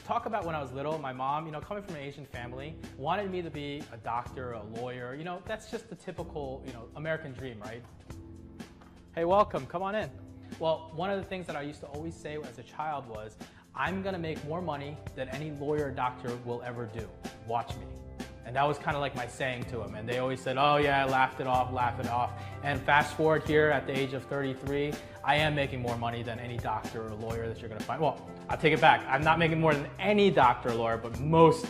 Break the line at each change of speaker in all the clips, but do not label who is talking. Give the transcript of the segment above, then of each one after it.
talk about when I was little, my mom, coming from an Asian family, wanted me to be a doctor, a lawyer. That's just the typical, American dream, right? Hey, welcome, come on in. Well, one of the things that I used to always say as a child was, I'm gonna make more money than any lawyer or doctor will ever do. Watch me. And that was kind of like my saying to them. And they always said, oh yeah, laugh it off. And fast forward here at the age of 33, I am making more money than any doctor or lawyer that you're gonna find. Well, I'll take it back. I'm not making more than any doctor or lawyer, but most,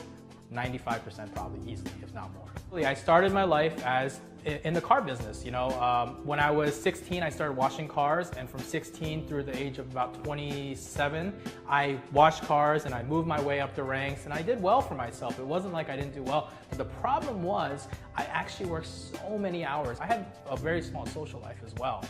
95% probably easily, if not more. I started my life as in the car business. When I was 16, I started washing cars, and from 16 through the age of about 27, I washed cars and I moved my way up the ranks, and I did well for myself. It wasn't like I didn't do well. But the problem was I actually worked so many hours. I had a very small social life as well.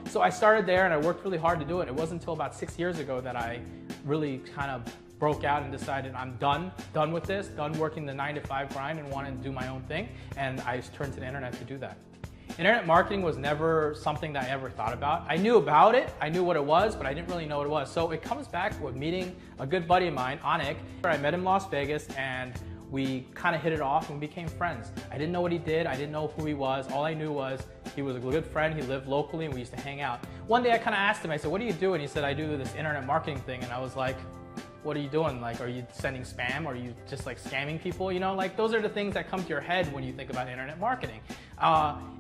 So I started there and I worked really hard to do it. It wasn't until about 6 years ago that I really kind of broke out and decided I'm done with this, done working the 9-to-5 grind and wanted to do my own thing, and I turned to the internet to do that. Internet marketing was never something that I ever thought about. I knew about it, I knew what it was, but I didn't really know what it was. So it comes back with meeting a good buddy of mine, Anik. I met him in Las Vegas and we kind of hit it off and became friends. I didn't know what he did, I didn't know who he was. All I knew was he was a good friend, he lived locally, and we used to hang out. One day I kind of asked him, I said, what do you do? And he said, I do this internet marketing thing. And I was like, what are you doing? Like, are you sending spam? Or are you just like scamming people? Those are the things that come to your head when you think about internet marketing.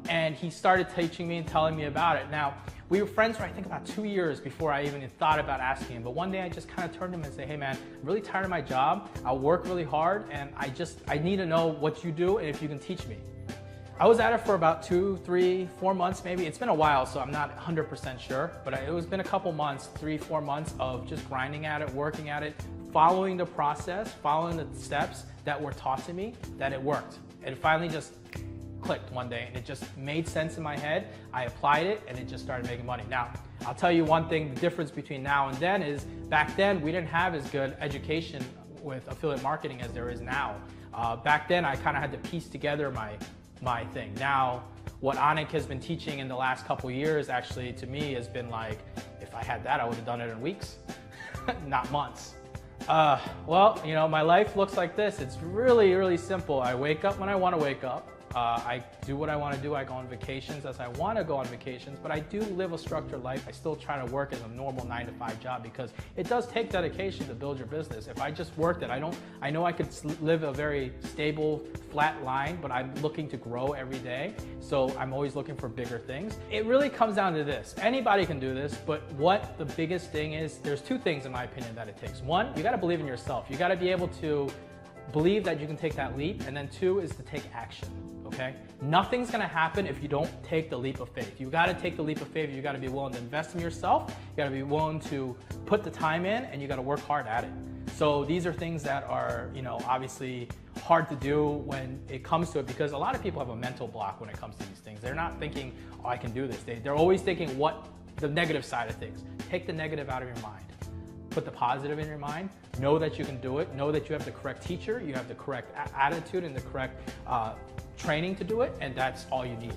And he started teaching me and telling me about it. Now, we were friends for I think about 2 years before I even thought about asking him. But one day I just kind of turned to him and said, hey man, I'm really tired of my job. I work really hard and I need to know what you do and if you can teach me. I was at it for about 2, 3, 4 months maybe. It's been a while, so I'm not 100% sure, but it was been a couple months, 3, 4 months of just grinding at it, working at it, following the process, following the steps that were taught to me, that it worked. It finally just clicked one day and it just made sense in my head. I applied it and it just started making money. Now, I'll tell you one thing, the difference between now and then is back then we didn't have as good education with affiliate marketing as there is now. Back then I kind of had to piece together my thing. Now, what Anik has been teaching in the last couple years actually to me has been like, if I had that, I would have done it in weeks, not months. Well, my life looks like this. It's really, really simple. I wake up when I want to wake up. I do what I want to do. I go on vacations as I want to go on vacations, but I do live a structured life. I still try to work as a normal 9-to-5 job because it does take dedication to build your business. If I just worked it, I know I could live a very stable, flat line, but I'm looking to grow every day. So I'm always looking for bigger things. It really comes down to this. Anybody can do this, but what the biggest thing is, there's 2 things in my opinion that it takes. 1, you got to believe in yourself. You got to be able to believe that you can take that leap, and then 2 is to take action, okay? Nothing's gonna happen if you don't take the leap of faith. You gotta take the leap of faith. You gotta be willing to invest in yourself. You gotta be willing to put the time in, and you gotta work hard at it. So these are things that are, obviously hard to do when it comes to it, because a lot of people have a mental block when it comes to these things. They're not thinking, oh, I can do this. They're always thinking the negative side of things. Take the negative out of your mind. Put the positive in your mind. Know that you can do it. Know that you have the correct teacher, you have the correct attitude and the correct training to do it, and that's all you need.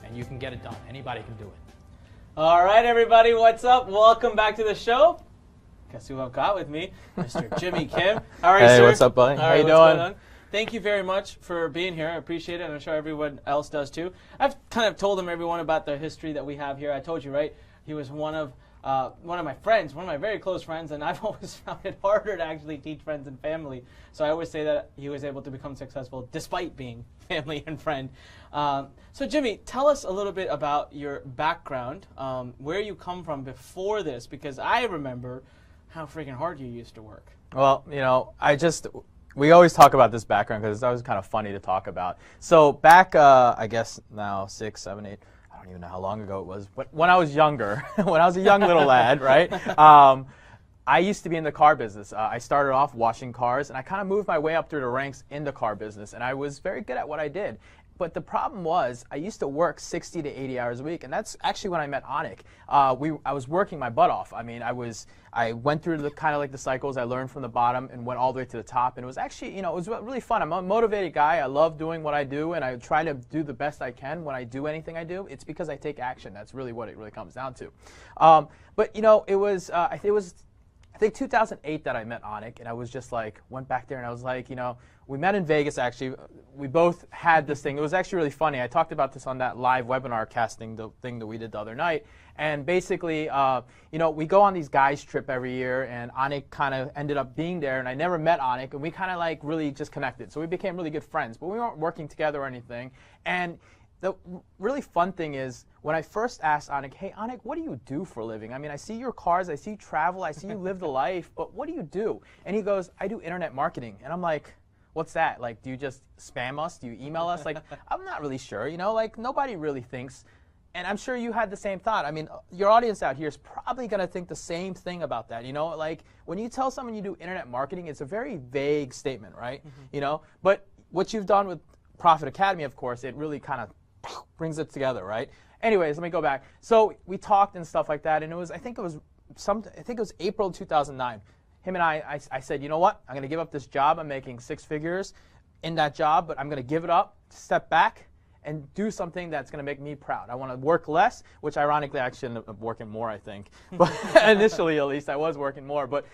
And you can get it done. Anybody can do it.
All right, everybody, what's up? Welcome back to the show. Guess who I've got with me? Mr. Jimmy Kim. All right,
hey,
sir.
What's up, buddy?
How
you doing?
Thank you very much for being here. I appreciate it, and I'm sure everyone else does too. I've kind of told everyone about the history that we have here. I told you, right? He was one of my friends, one of my very close friends, and I've always found it harder to actually teach friends and family. So I always say that he was able to become successful despite being family and friend. So Jimmy, tell us a little bit about your background, where you come from before this, because I remember how freaking hard you used to work.
Well, we always talk about this background because it's always kind of funny to talk about. So back, I guess now 6, 7, 8, I don't even know how long ago it was, but when I was younger, when I was a young little lad, right, I used to be in the car business. I started off washing cars, and I kind of moved my way up through the ranks in the car business, and I was very good at what I did. But the problem was I used to work 60 to 80 hours a week, and that's actually when I met Anik. I was working my butt off. I mean, I went through the kind of like the cycles. I learned from the bottom and went all the way to the top, and it was actually, it was really fun. I'm a motivated guy. I love doing what I do, and I try to do the best I can when I do anything I do. It's because I take action. That's really what it really comes down to. But it was I think 2008 that I met Anik, and I was just like, went back there and I was like, we met in Vegas actually. We both had this thing. It was actually really funny. I talked about this on that live webinar casting, the thing that we did the other night. And basically, we go on these guys trip every year, and Anik kind of ended up being there, and I never met Anik, and we kind of like really just connected. So we became really good friends, but we weren't working together or anything. And the really fun thing is, when I first asked Anik, hey, Anik, what do you do for a living? I mean, I see your cars, I see you travel, I see you live the life, but what do you do? And he goes, I do internet marketing. And I'm like, what's that? Like, do you just spam us? Do you email us? Like, I'm not really sure, like nobody really thinks. And I'm sure you had the same thought. I mean, your audience out here is probably going to think the same thing about that. Like when you tell someone you do internet marketing, it's a very vague statement, right? But what you've done with Profit Academy, of course, it really kind of brings it together, right? Anyways, let me go back. So we talked and stuff like that, and I think it was April 2009. Him and I said, you know what? I'm going to give up this job. I'm making 6 figures in that job, but I'm going to give it up, step back, and do something that's going to make me proud. I want to work less, which ironically I actually ended up working more, I think. But initially, at least, I was working more. But,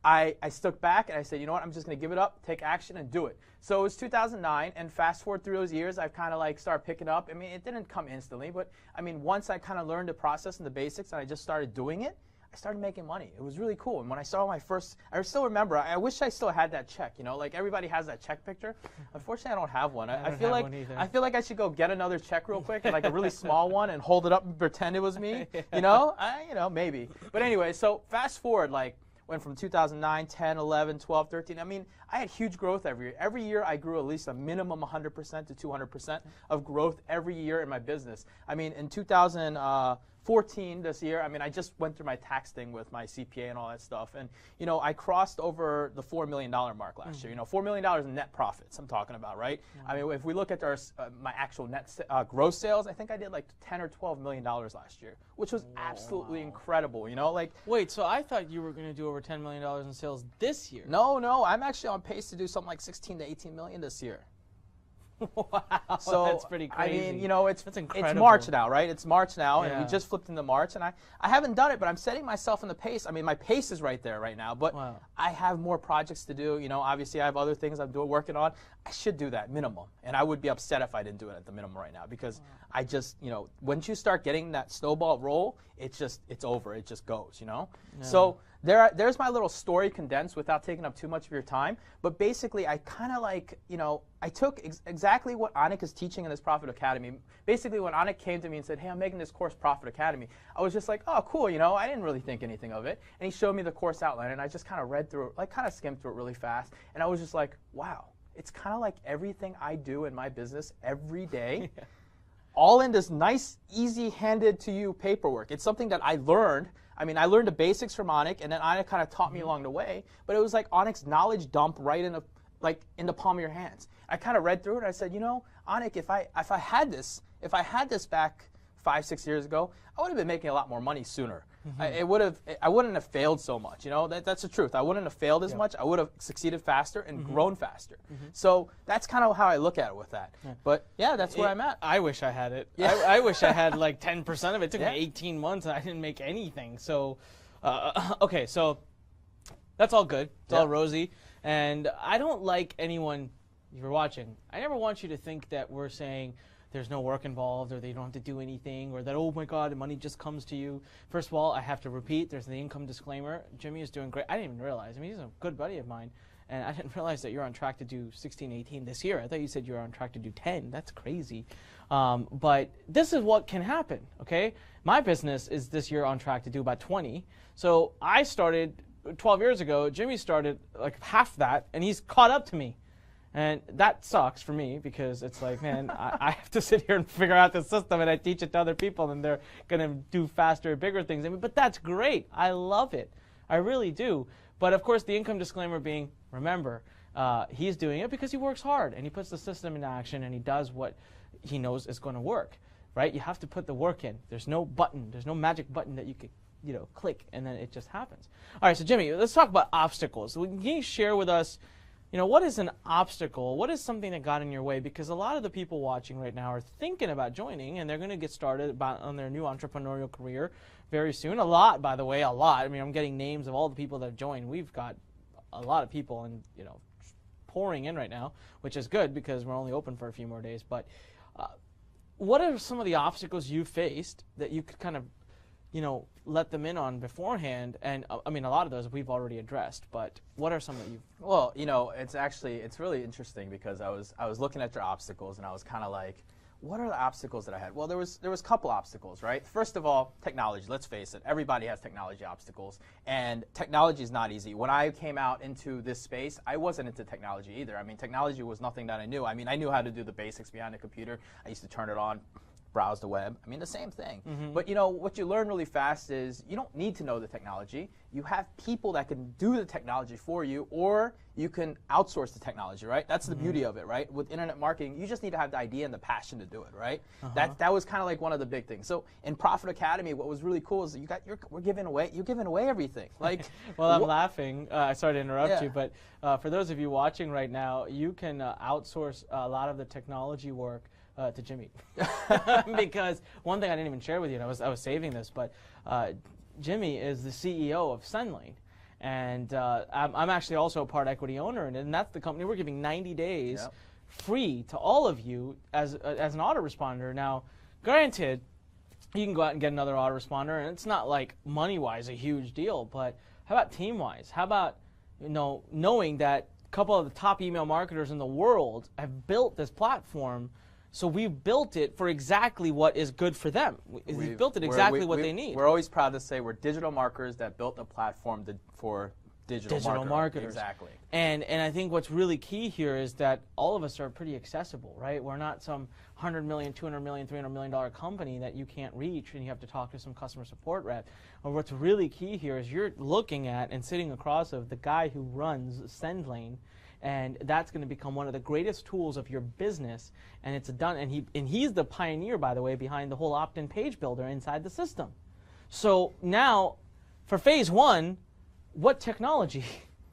I stuck back and I said, you know what, I'm just going to give it up, take action, and do it. So it was 2009, and fast forward through those years, I've kind of like started picking up. I mean, it didn't come instantly, but I mean, once I kind of learned the process and the basics and I just started doing it, I started making money. It was really cool. And when I saw my first, I still remember, I wish I still had that check, like everybody has that check picture. Unfortunately, I don't have one. I feel like I should go get another check real quick, like a really small one, and hold it up and pretend it was me, maybe. But anyway, so fast forward, like, went from 2009, 10, 11, 12, 13. I mean, I had huge growth every year. Every year I grew at least a minimum 100% to 200% of growth every year in my business. I mean, in 2014, this year, I mean, I just went through my tax thing with my CPA and all that stuff. And, I crossed over the $4 million mark last year. $4 million in net profits I'm talking about, right? I mean, if we look at my actual net gross sales, I think I did like $10 or $12 million last year, which was absolutely incredible, like.
Wait, so I thought you were going to do over $10 million in sales this year.
No, I'm actually on pace to do something like 16 to 18 million this year.
Wow,
so,
that's pretty crazy.
I mean,
that's incredible.
It's March now, right? It's March now,
yeah.
And we just flipped into March, and I haven't done it, but I'm setting myself in the pace. I mean, my pace is right there right now, but
wow.
I have more projects to do. Obviously I have other things I'm working on. I should do that minimum, and I would be upset if I didn't do it at the minimum right now, because I just, once you start getting that snowball roll, it's over. It just goes,
Yeah.
So there's my little story condensed without taking up too much of your time. But basically, I kind of like, I took exactly what Anik is teaching in this Profit Academy. Basically, when Anik came to me and said, hey, I'm making this course, Profit Academy, I was just like, oh, cool, I didn't really think anything of it. And he showed me the course outline, and I just kind of read through it, like kind of skimmed through it really fast. And I was just like, wow, it's kind of like everything I do in my business every day.
Yeah.
All in this nice, easy, handed to you paperwork. It's something that I learned. I mean, I learned the basics from Anik, and then Anik kind of taught me along the way. But it was like Anik's knowledge dump right in the palm of your hands. I kind of read through it, and I said, Anik, if I had this back 5-6 years ago, I would have been making a lot more money sooner. I wouldn't have failed so much. That's the truth. I wouldn't have failed as much. I would have succeeded faster and grown faster. So that's kind of how I look at it with that. Yeah. But yeah, that's where I'm at.
I wish I had it.
Yeah.
I wish I had like 10% of it. It took me 18 months and I didn't make anything. So, okay, so that's all good. It's all rosy. And I don't like anyone, if you're watching, I never want you to think that we're saying there's no work involved, or they don't have to do anything, or that, oh my God, the money just comes to you. First of all, I have to repeat, there's the income disclaimer. Jimmy is doing great. I didn't even realize. I mean, he's a good buddy of mine, and I didn't realize that you're on track to do 16, 18 this year. I thought you said you were on track to do 10. That's crazy. But this is what can happen, okay? My business is this year on track to do about 20. So I started 12 years ago. Jimmy started like half that, and he's caught up to me. And that sucks for me, because it's like, man, I have to sit here and figure out the system, and I teach it to other people, and they're going to do faster, bigger things. I mean, but that's great. I love it. I really do. But, of course, the income disclaimer being, remember, he's doing it because he works hard, and he puts the system into action, and he does what he knows is going to work, right? You have to put the work in. There's no button. There's no magic button that you could, click, and then it just happens. All right, so, Jimmy, let's talk about obstacles. Can you share with us you know, what is an obstacle? What is something that got in your way? Because a lot of the people watching right now are thinking about joining, and they're going to get started on their new entrepreneurial career very soon. A lot, by the way, a lot. I mean, I'm getting names of all the people that have joined. We've got a lot of people, and you know, pouring in right now, which is good because we're only open for a few more days. But what are some of the obstacles you faced that you could kind of, you know, let them in on beforehand? And I mean, a lot of those we've already addressed, but what are some that you've...
Well, you know, it's really interesting because I was looking at your obstacles and I was kind of like, what are the obstacles that I had? Well, there was a couple obstacles, right? First of all, technology. Let's face it, everybody has technology obstacles, and technology is not easy. When I came out into this space, I wasn't into technology either. I mean, technology was nothing that I knew. I mean, I knew how to do the basics behind a computer. I used to turn it on, browse the web. I mean, the same thing. But you know, what you learn really fast is you don't need to know the technology. You have people that can do the technology for you, or you can outsource the technology, right? That's the beauty of it, right? With internet marketing, you just need to have the idea and the passion to do it, right? That was kind of like one of the big things. So in Profit Academy, what was really cool is that you're giving away everything. Like,
well, I'm laughing. Sorry to interrupt you, but for those of you watching right now, you can outsource a lot of the technology work to Jimmy. Because one thing I didn't even share with you, and I was saving this, but Jimmy is the CEO of SendLane. And I'm actually also a part equity owner, and that's the company. We're giving 90 days free to all of you as an autoresponder. Now, granted, you can go out and get another autoresponder, and it's not like money-wise a huge deal, but how about team-wise? How about, you know, knowing that a couple of the top email marketers in the world have built this platform, so we've built it for exactly what is good for them. We've built it exactly what they need.
We're always proud to say we're digital marketers that built a platform for digital marketers. Exactly.
And I think what's really key here is that all of us are pretty accessible, right? We're not some $100 million, $200 million, $300 million company that you can't reach and you have to talk to some customer support rep. And what's really key here is you're looking at and sitting across of the guy who runs SendLane, and that's going to become one of the greatest tools of your business. And it's done. And he's the pioneer, by the way, behind the whole opt-in page builder inside the system. So now, for phase one, what technology?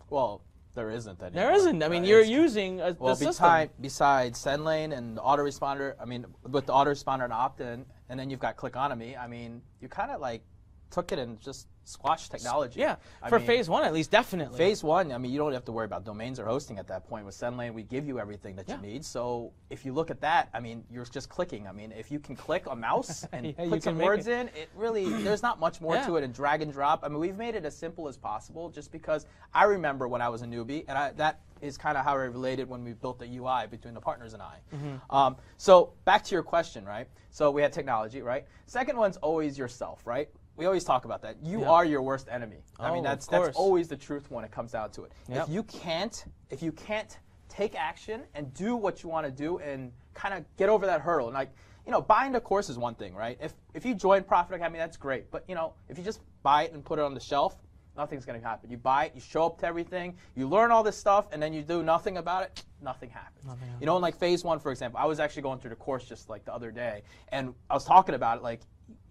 Well, there isn't anymore.
There isn't. I mean, you're using the system.
Besides SendLane and autoresponder, I mean, with the autoresponder and opt-in, and then you've got Clickonomy. I mean, you kind of like took it and just squashed technology.
Yeah, for phase one at least, definitely.
Phase one, I mean, you don't have to worry about domains or hosting at that point. With SendLane, we give you everything that you need. So if you look at that, I mean, you're just clicking. I mean, if you can click a mouse and put some words in, it really, there's not much more to it, and drag and drop. I mean, we've made it as simple as possible just because I remember when I was a newbie, and that is kind of how I related when we built the UI between the partners and I. So back to your question, right? So we had technology, right? Second one's always yourself, right? We always talk about that. You are your worst enemy. I mean, that's always the truth when it comes down to it. If you can't take action and do what you want to do and kind of get over that hurdle, and like, you know, buying the course is one thing, right? If you join Profit Academy, that's great. But you know, if you just buy it and put it on the shelf, nothing's going to happen. You buy it, you show up to everything, you learn all this stuff, and then you do nothing about it, nothing happens. You know, in like phase one, for example, I was actually going through the course just like the other day, and I was talking about it like,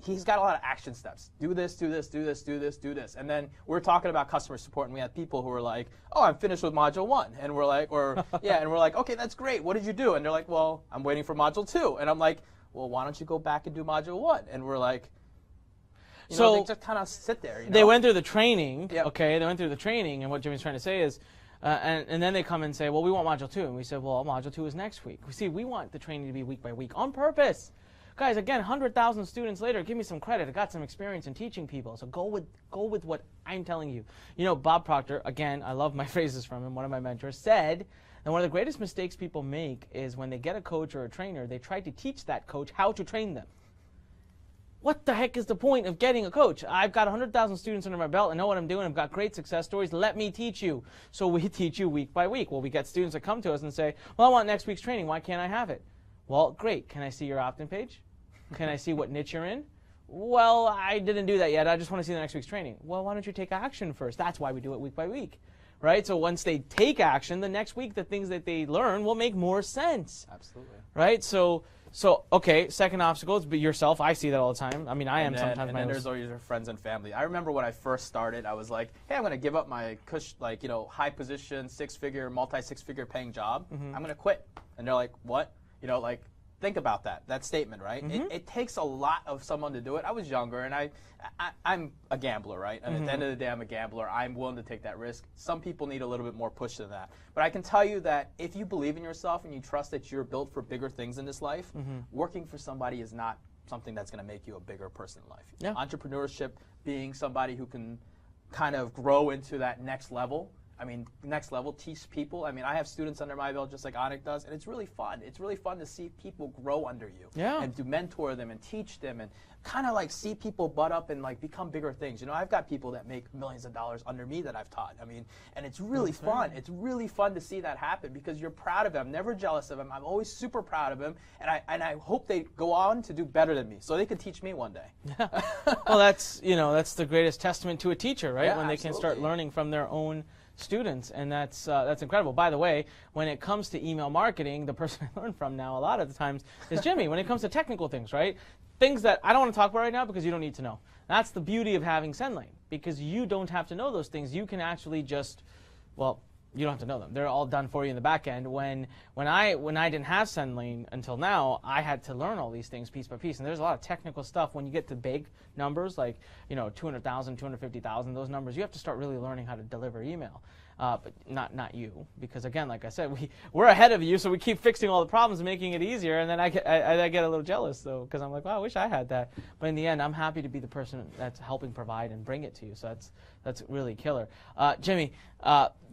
he's got a lot of action steps. Do this, do this, do this, do this, do this. And then we're talking about customer support, and we had people who were like, oh, I'm finished with module 1. And we're like, and we're like, okay, that's great. What did you do? And they're like, well, I'm waiting for module 2. And I'm like, well, why don't you go back and do module 1? And we're like, you know, they just kind of sit there. You know?
They went through the training, okay? They went through the training, and what Jimmy's trying to say is, and then they come and say, well, we want module 2. And we said, well, module 2 is next week. See, we want the training to be week by week on purpose. Guys, again, 100,000 students later, give me some credit. I got some experience in teaching people. So go with what I'm telling you. You know, Bob Proctor, again, I love my phrases from him, one of my mentors, said that one of the greatest mistakes people make is when they get a coach or a trainer, they try to teach that coach how to train them. What the heck is the point of getting a coach? I've got 100,000 students under my belt. I know what I'm doing. I've got great success stories. Let me teach you. So we teach you week by week. Well, we get students that come to us and say, well, I want next week's training. Why can't I have it? Well, great. Can I see your opt-in page? Can I see what niche you're in? Well, I didn't do that yet. I just want to see the next week's training. Well, why don't you take action first? That's why we do it week by week, right? So once they take action, the next week the things that they learn will make more sense.
Absolutely.
Right? So So, okay, second obstacle is be yourself. I see that all the time. I mean, I am sometimes.
And then there's always your friends and family. I remember when I first started, I was like, hey, I'm going to give up my high position, six-figure, multi-six-figure paying job. I'm going to quit. And they're like, what? Think about that statement, right? It takes a lot of someone to do it. I was younger, and I'm a gambler, right? And at the end of the day, I'm a gambler. I'm willing to take that risk. Some people need a little bit more push than that. But I can tell you that if you believe in yourself and you trust that you're built for bigger things in this life, working for somebody is not something that's going to make you a bigger person in life.
Yeah.
Entrepreneurship, being somebody who can kind of grow into that next level, teach people. I have students under my belt just like Anik does, and it's really fun. It's really fun to see people grow under you and to mentor them and teach them and kind of like see people butt up and like become bigger things. I've got people that make millions of dollars under me that I've taught. And it's really fun. It's really fun to see that happen because you're proud of them. I'm never jealous of them. I'm always super proud of them, and I hope they go on to do better than me so they can teach me one day.
Well, that's the greatest testament to a teacher, right?
Yeah,
when they can start learning from their own students, and that's incredible. By the way, when it comes to email marketing, the person I learn from now a lot of the times is Jimmy. When it comes to technical things, right? Things that I don't want to talk about right now because you don't need to know. That's the beauty of having SendLane, because you don't have to know those things. You can actually just, you don't have to know them. They're all done for you in the back end. When I didn't have SendLane until now, I had to learn all these things piece by piece. And there's a lot of technical stuff when you get to big numbers like 200,000, 250,000. Those numbers, you have to start really learning how to deliver email. But not you, because again, like I said, we're ahead of you, so we keep fixing all the problems and making it easier. And then I get a little jealous though, because I'm like, wow, I wish I had that. But in the end, I'm happy to be the person that's helping provide and bring it to you. So that's really killer. Jimmy.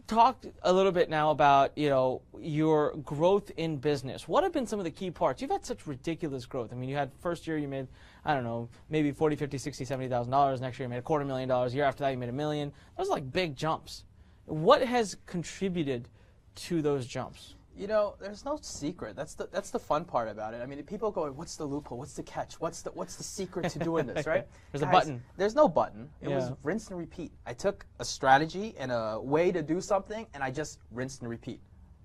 Talk a little bit now about your growth in business. What have been some of the key parts? You've had such ridiculous growth. You had first year you made, I don't know, maybe $40,000, $50,000, $60,000, $70,000. Next year you made $250,000. Year after that you made $1 million. Those are like big jumps. What has contributed to those jumps?
There's no secret. That's the fun part about it. People go, what's the loophole? What's the catch? What's the secret to doing this, right?
There's a button.
There's no button. It was rinse and repeat. I took a strategy and a way to do something, and I just rinsed and repeat.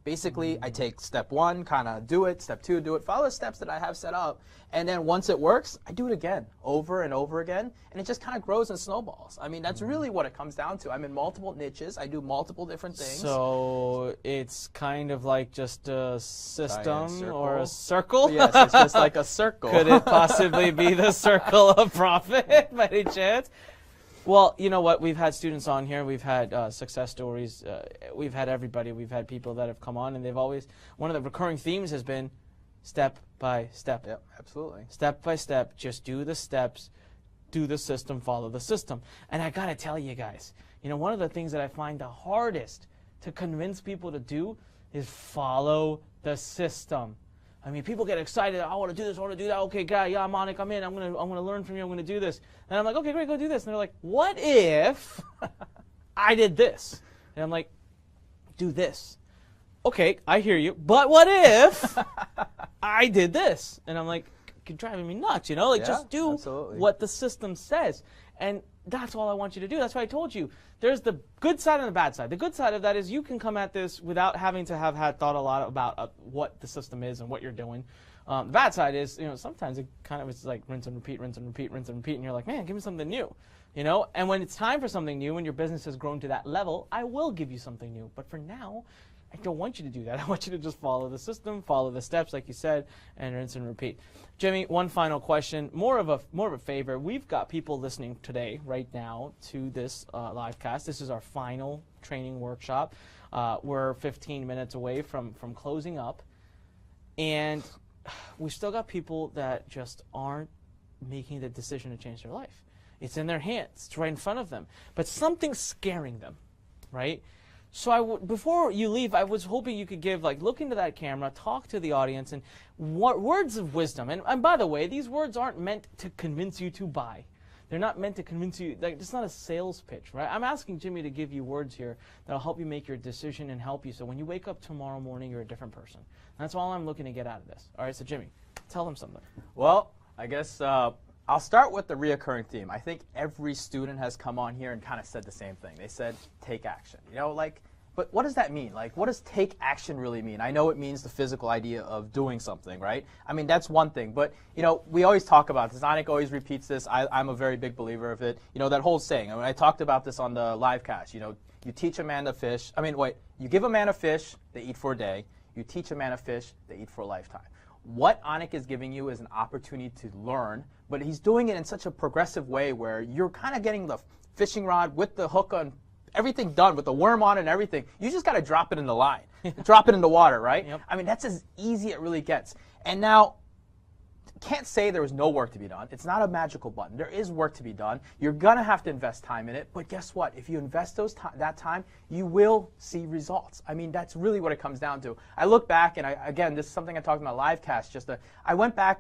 Basically, I take step one, kind of do it, step two, do it, follow the steps that I have set up, and then once it works, I do it again, over and over again, and it just kind of grows and snowballs. That's really what it comes down to. I'm in multiple niches. I do multiple different things.
So it's kind of like just a system or a circle?
Yes, it's just like a circle.
Could it possibly be the circle of profit by any chance? Well, you know what? We've had students on here. We've had success stories. We've had everybody. We've had people that have come on, and they've always, one of the recurring themes has been step by step.
Yep, absolutely.
Step by step. Just do the steps, do the system, follow the system. And I got to tell you guys, one of the things that I find the hardest to convince people to do is follow the system. People get excited. I want to do this. I want to do that. Okay, guy, yeah, I'm on it. I'm in. I'm gonna learn from you. I'm gonna do this. And I'm like, okay, great, go do this. And they're like, what if I did this? And I'm like, do this. Okay, I hear you. But what if I did this? And I'm like, you're driving me nuts. Just do what the system says. And that's all I want you to do. That's why I told you. There's the good side and the bad side. The good side of that is you can come at this without having to have thought a lot about what the system is and what you're doing. The bad side is, sometimes it's like rinse and repeat, rinse and repeat, rinse and repeat, and you're like, man, give me something new. And when it's time for something new, when your business has grown to that level, I will give you something new. But for now, I don't want you to do that. I want you to just follow the system, follow the steps, like you said, and rinse and repeat. Jimmy, one final question, more of a favor. We've got people listening today, right now, to this live cast. This is our final training workshop. We're 15 minutes away from closing up, and we've still got people that just aren't making the decision to change their life. It's in their hands. It's right in front of them. But something's scaring them, right? So before you leave, I was hoping you could give, look into that camera, talk to the audience, and words of wisdom. And by the way, these words aren't meant to convince you to buy. They're not meant to convince you. It's not a sales pitch, right? I'm asking Jimmy to give you words here that'll help you make your decision and help you. So when you wake up tomorrow morning, you're a different person. That's all I'm looking to get out of this. All right, so Jimmy, tell them something.
Well, I guess I'll start with the reoccurring theme. I think every student has come on here and kind of said the same thing. They said, take action. But what does that mean? Like, what does take action really mean? I know it means the physical idea of doing something, right? I mean, that's one thing. But, you know, we always talk about this. Anik always repeats this. I'm a very big believer of it. You know, that whole saying. I mean, I talked about this on the live cast. You know, you teach a man to fish. I mean, wait. You give a man a fish, they eat for a day. You teach a man a fish, they eat for a lifetime. What Anik is giving you is an opportunity to learn, but he's doing it in such a progressive way where you're kind of getting the fishing rod with the hook on, everything done with the worm on and everything. You just got to drop it in the line, drop it in the water, right?
Yep.
I mean, that's as easy it really gets. And now, can't say there was no work to be done. It's not a magical button. There is work to be done. You're going to have to invest time in it. But guess what? If you invest that time, you will see results. I mean, that's really what it comes down to. I look back, and again, this is something I talked about live cast. I went back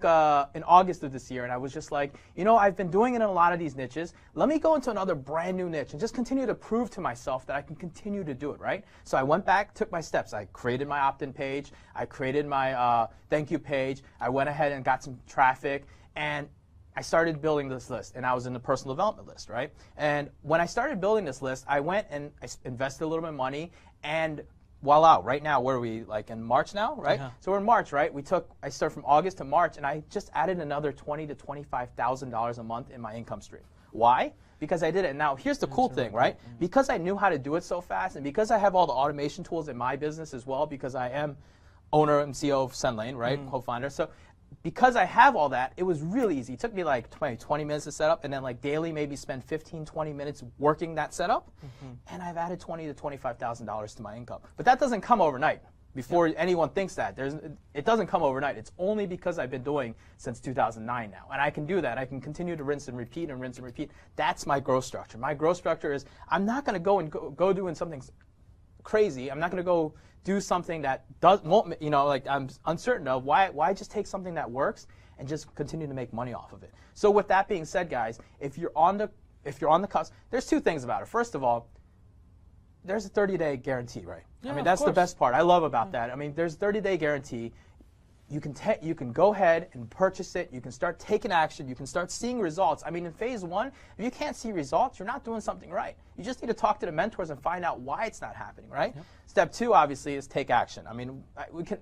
in August of this year, and I was just like, you know, I've been doing it in a lot of these niches. Let me go into another brand new niche and just continue to prove to myself that I can continue to do it, right? So I went back, took my steps. I created my opt-in page. I created my thank you page. I went ahead and got some traffic, and I started building this list, and I was in the personal development list, right? And when I started building this list, I went and I invested a little bit of money, and voila, right now, where are we, like in March now, right?
Yeah.
So we're in March, right? I started from August to March, and I just added another $20,000 to $25,000 a month in my income stream. Why? Because I did it. Now, here's the cool thing, right? Because I knew how to do it so fast, and because I have all the automation tools in my business as well, because I am owner and CEO of SendLane, right? Co-founder. So because I have all that, it was really easy. It took me like 20 minutes to set up, and then like daily maybe spend 15, 20 minutes working that setup, and I've added $20,000 to $25,000 to my income. But that doesn't come overnight. Before anyone thinks that, it doesn't come overnight. It's only because I've been doing since 2009 now, and I can do that. I can continue to rinse and repeat and rinse and repeat. That's my growth structure. My growth structure is I'm not going to go doing something crazy. I'm not going to go do something that won't, you know, like I'm uncertain of. Why just take something that works and just continue to make money off of it? So with that being said, guys, if you're on the cusp, there's two things about it. First of all, there's a 30-day guarantee, right?
Yeah,
I mean, that's the best part. I love about that. I mean, there's a 30-day guarantee. You can go ahead and purchase it. You can start taking action. You can start seeing results. I mean, in phase one, if you can't see results, you're not doing something right. You just need to talk to the mentors and find out why it's not happening, right? Yep. Step two, obviously, is take action. I mean,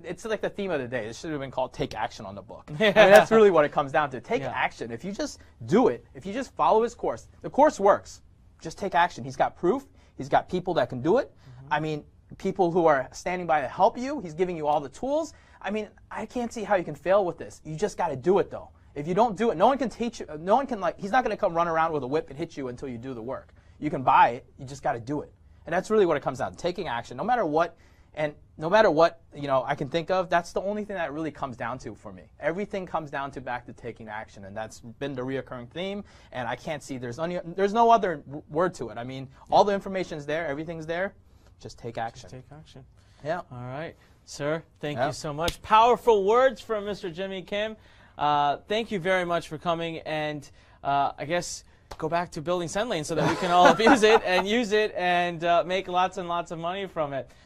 it's like the theme of the day. This should have been called Take Action on the book. I mean, that's really what it comes down to. Take action. If you just do it, if you just follow his course, the course works. Just take action. He's got proof. He's got people that can do it. I mean, people who are standing by to help you. He's giving you all the tools. I mean, I can't see how you can fail with this. You just got to do it, though. If you don't do it, no one can teach you. No one can, like, he's not going to come run around with a whip and hit you until you do the work. You can buy it. You just got to do it. And that's really what it comes down to, taking action. No matter what, you know, I can think of, that's the only thing that really comes down to for me. Everything comes down to back to taking action, and that's been the reoccurring theme, and I can't see, there's no other word to it. I mean, all the information's there, everything's there. Just take action.
Just take action.
Yeah.
All right. Sir, thank you so much. Powerful words from Mr. Jimmy Kim. Thank you very much for coming, and I guess go back to building SendLane so that we can all abuse it and use it and make lots and lots of money from it.